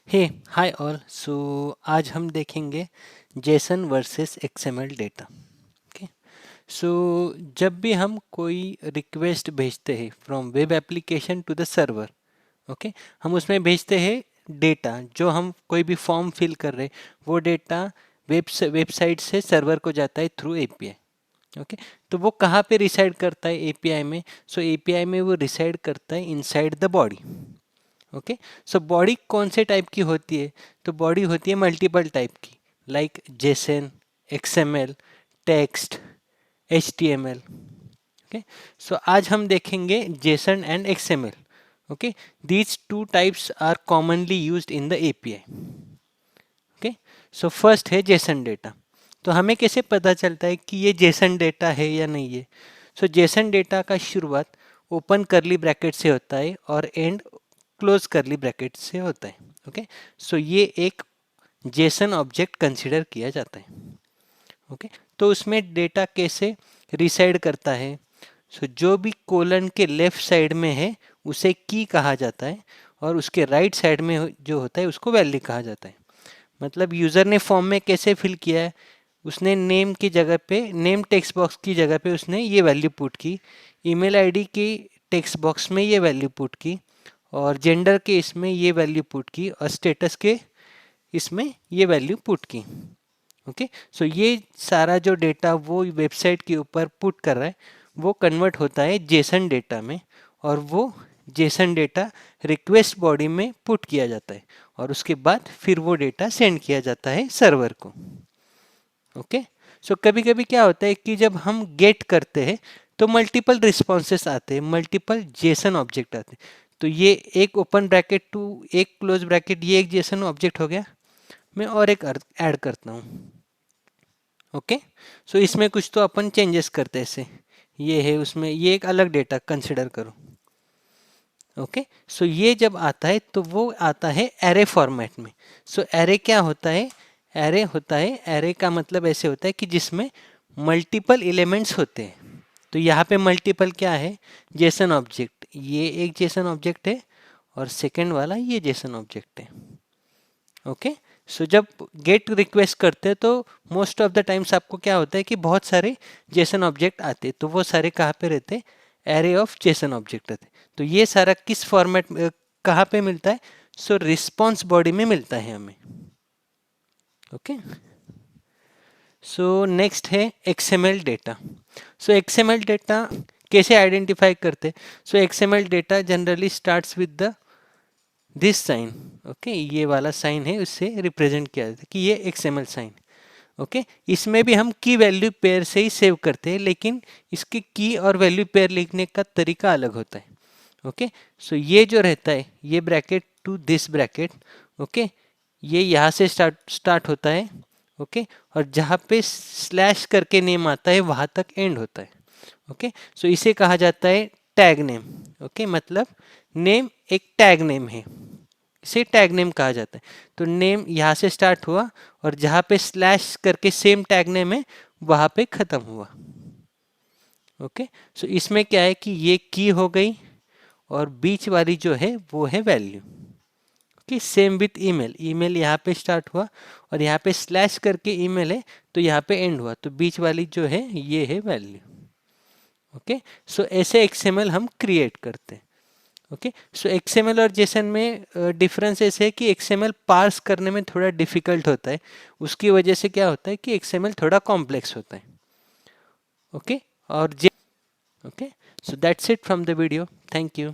हे hi all. सो आज हम देखेंगे JSON versus XML data. Okay. So जब भी हम कोई रिक्वेस्ट भेजते हैं from web application to the server, okay, हम उसमें भेजते हैं डेटा। जो हम कोई भी फॉर्म फिल कर रहे वो डेटा वेबसाइट से सर्वर को जाता है थ्रू एपीआई। ओके। तो वो कहाँ पे रिसाइड करता है एपीआई में? सो एपीआई में वो रिसाइड करता है inside the body. Okay. So body कौन से टाइप की होती है? तो बॉडी होती है मल्टीपल टाइप की, like JSON, XML, text, HTML. Okay. So आज हम देखेंगे JSON and XML. Okay. These two types are commonly used in the API. Okay. So first है जेसन डेटा। तो हमें कैसे पता चलता है कि ये जेसन डेटा है या नहीं है? सो जेसन डेटा का शुरुआत ओपन करली ब्रैकेट से होता है और एंड क्लोज करली ब्रैकेट से होता है। ओके। सो ये एक जेसन ऑब्जेक्ट कंसिडर किया जाता है। ओके। तो उसमें डेटा कैसे रिसाइड करता है? सो जो भी कोलन के लेफ्ट साइड में है उसे की कहा जाता है, और उसके राइट साइड में जो होता है उसको वैल्यू कहा जाता है। मतलब यूज़र ने फॉर्म में कैसे फिल किया है, उसने नेम की जगह पे, नेम टेक्स्ट बॉक्स की जगह पे उसने ये वैल्यू पुट की, ईमेल आईडी की टेक्स्ट बॉक्स में ये वैल्यू पुट की, और जेंडर के इसमें ये वैल्यू पुट की, और स्टेटस के इसमें ये वैल्यू पुट की। ओके। सो ये सारा जो डेटा वो वेबसाइट के ऊपर पुट कर रहा है वो कन्वर्ट होता है जेसन डेटा में, और वो जेसन डेटा रिक्वेस्ट बॉडी में पुट किया जाता है, और उसके बाद फिर वो डेटा सेंड किया जाता है सर्वर को। ओके। सो कभी कभी क्या होता है कि जब हम गेट करते हैं तो मल्टीपल रिस्पॉन्सेस आते हैं, मल्टीपल जेसन ऑब्जेक्ट आते हैं। तो ये एक ओपन ब्रैकेट टू एक क्लोज ब्रैकेट, ये एक जेसन ऑब्जेक्ट हो गया। मैं और एक ऐड करता हूँ। ओके। सो इसमें कुछ तो अपन चेंजेस करते हैं, ऐसे ये है, उसमें ये एक अलग डेटा कंसिडर करो। ओके। सो ये जब आता है तो वो आता है एरे फॉर्मेट में। सो एरे क्या होता है? एरे होता है, एरे का मतलब ऐसे होता है कि जिसमें मल्टीपल एलिमेंट्स होते हैं। तो यहाँ पे मल्टीपल क्या है? जेसन ऑब्जेक्ट, ये एक जेसन ऑब्जेक्ट है, और सेकंड वाला ये जेसन ऑब्जेक्ट है। ओके। सो जब गेट रिक्वेस्ट करते हैं तो मोस्ट ऑफ द टाइम्स आपको क्या होता है कि बहुत सारे जेसन ऑब्जेक्ट आते हैं, तो वो सारे कहाँ पे रहते हैं? एरे ऑफ जेसन ऑब्जेक्ट रहते हैं। तो ये सारा किस फॉर्मेट में, कहाँ पे मिलता है? सो रिस्पॉन्स बॉडी में मिलता है हमें। ओके। सो नेक्स्ट है XML data. So XML data कैसे आइडेंटिफाई करते हैं? So XML data generally starts with the this sign. Okay, ये वाला साइन है, उससे रिप्रेजेंट किया जाता है कि ये एक्सएमएल साइन। ओके। इसमें भी हम की वैल्यू पेयर से ही सेव करते हैं, लेकिन इसके की और वैल्यू पेयर लिखने का तरीका अलग होता है। ओके। सो ये जो रहता है, ये bracket to this bracket, okay, ये यहाँ से स्टार्ट होता है। ओके। और जहाँ पे स्लैश करके नेम आता है वहाँ तक एंड होता है। ओके। सो इसे कहा जाता है टैग नेम। ओके, मतलब नेम एक टैग नेम है, इसे टैग नेम कहा जाता है। तो नेम यहाँ से स्टार्ट हुआ, और जहाँ पे स्लैश करके सेम टैग नेम है वहाँ पे ख़त्म हुआ। ओके। सो इसमें क्या है कि ये की हो गई, और बीच वाली जो है वो है value. Okay. Same with email, email यहाँ पे स्टार्ट हुआ और यहाँ पे स्लैश करके ईमेल है, तो यहाँ पे एंड हुआ, तो बीच वाली जो है ये है वैल्यू। ओके। सो ऐसे एक्सएमएल हम क्रिएट करते हैं। ओके। सो एक्सएमएल और जेसन में डिफरेंस ऐसे है कि एक्सएमएल पार्स करने में थोड़ा डिफिकल्ट होता है, उसकी वजह से क्या होता है कि एक्सएमएल थोड़ा कॉम्प्लेक्स होता है। ओके। और J okay. So that's it from the video. Thank you.